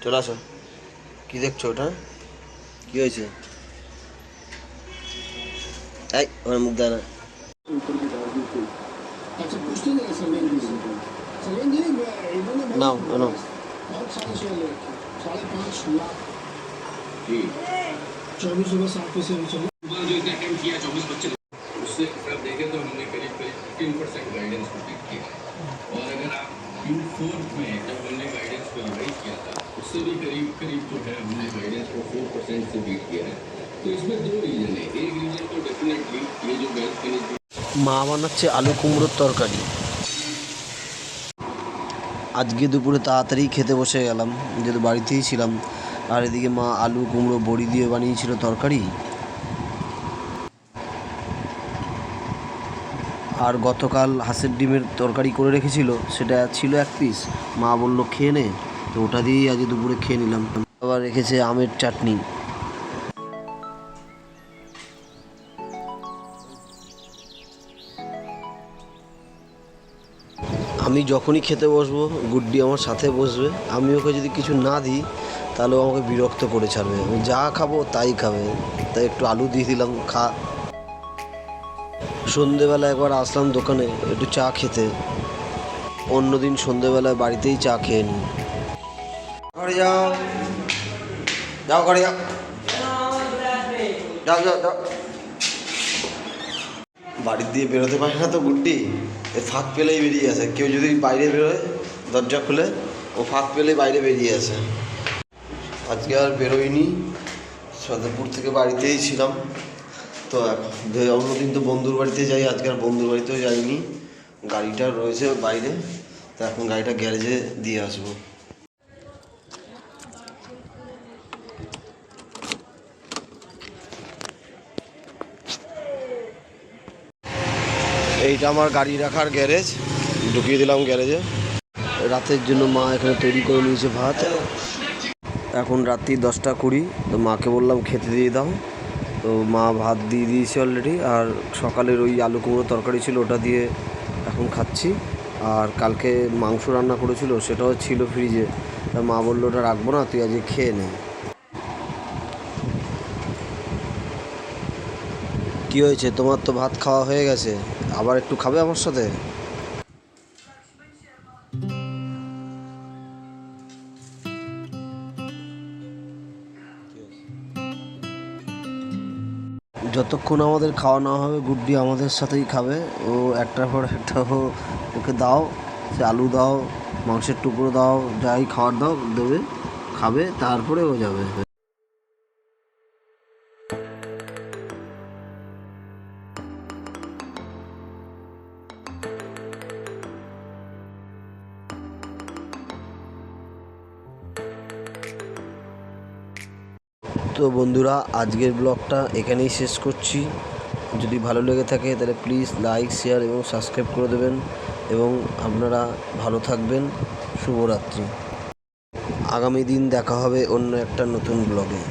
চলে আসো। কি দেখছো ওটা? কি হয়েছে? এই আমার মুখ দেয় না। নাও নাও। उससे अगर देखें तो हमने करीब करीब 15% गाइडेंस को बीट किया और अगर आप Q4 में जब हमने गाइडेंस को रिवाइज किया था उससे भी करीब करीब जो है हमने गाइडेंस को 4% से बीट किया है। तो इसमें दो रीजन है। एक रीजन तो डेफिनेटली ये जो वेल्थ मैनेजमेंट মা বানাচ্ছে আলু কুমড়োর তরকারি। আজকে দুপুরে তাড়াতাড়ি খেতে বসে গেলাম, যেহেতু বাড়িতেই ছিলাম। আর এদিকে মা আলু কুমড়ো বড়ি দিয়ে বানিয়েছিল তরকারি। আর গতকাল হাঁসের ডিমের তরকারি করে রেখেছিল, সেটা ছিল 1 পিস। মা বলল খেয়ে নে, তো ওটা দিয়েই আজ দুপুরে খেয়ে নিলাম। আবার রেখেছে আমের চাটনি। আমি যখনই খেতে বসবো গুড্ডি আমার সাথে বসবে। আমি ওকে যদি কিছু না দিই তাহলে ও আমাকে বিরক্ত করে ছাড়বে। আমি যা খাবো তাই খাবে। তাই একটু আলু দিয়ে দিলাম, খা। সন্ধেবেলা একবার আসলাম দোকানে একটু চা খেতে। অন্যদিন সন্ধেবেলায় বাড়িতেই চা খেয়ে নিই। ঘরে যাও, যাও ঘরে যাও, যাও যাও যাও। বাড়ির দিয়ে বেরোতে পারে না তো গুড্ডি, এ ফাঁক পেলেই বেরিয়ে আসে। কেউ যদি বাইরে বেরোয় দরজা খুলে, ও ফাঁক পেলেই বাইরে বেরিয়ে আসে। আজকে আর বেরোইনি, সদরপুর থেকে বাড়িতেই ছিলাম। তো অন্যদিন তো বন্ধুর বাড়িতে যাই, আজকে আর বন্ধুর বাড়িতেও যাইনি। গাড়িটা রয়েছে বাইরে, তো এখন গাড়িটা গ্যারেজে দিয়ে আসবো। এইটা আমার গাড়ি রাখার গ্যারেজ, ঢুকিয়ে দিলাম গ্যারেজে। রাতের জন্য মা এখানে তৈরি করে নিয়েছে ভাত। এখন রাত্রি 10টা 20, তো মাকে বললাম খেতে দিয়ে দাও। তো মা ভাত দিয়ে দিয়েছে অলরেডি। আর সকালের ওই আলু কুমড়ো তরকারি ছিল, ওটা দিয়ে এখন খাচ্ছি। আর কালকে মাংস রান্না করেছিল, সেটাও ছিল ফ্রিজে। তা মা বললো ওটা রাখবো না, তুই আজকে খেয়ে নে। কী হয়েছে তোমার? তো ভাত খাওয়া হয়ে গেছে, আবার একটু খাবে আমার সাথে? যতক্ষণ আমাদের খাওয়া না হবে গুড্ডি আমাদের সাথেই খাবে। ও একটার পর একটা ওকে দাও, সে আলু দাও, মাংসের টুকরো দাও, যাই খাওয়ার দাও দেবে, খাবে, তারপরে ও যাবে। তো বন্ধুরা, আজকের ব্লগটা এখানেই শেষ করছি। যদি ভালো লেগে থাকে তাহলে প্লিজ লাইক, শেয়ার এবং সাবস্ক্রাইব করে দেবেন। এবং আপনারা ভালো থাকবেন। শুভরাত্রি। আগামী দিন দেখা হবে অন্য একটা নতুন ব্লগে।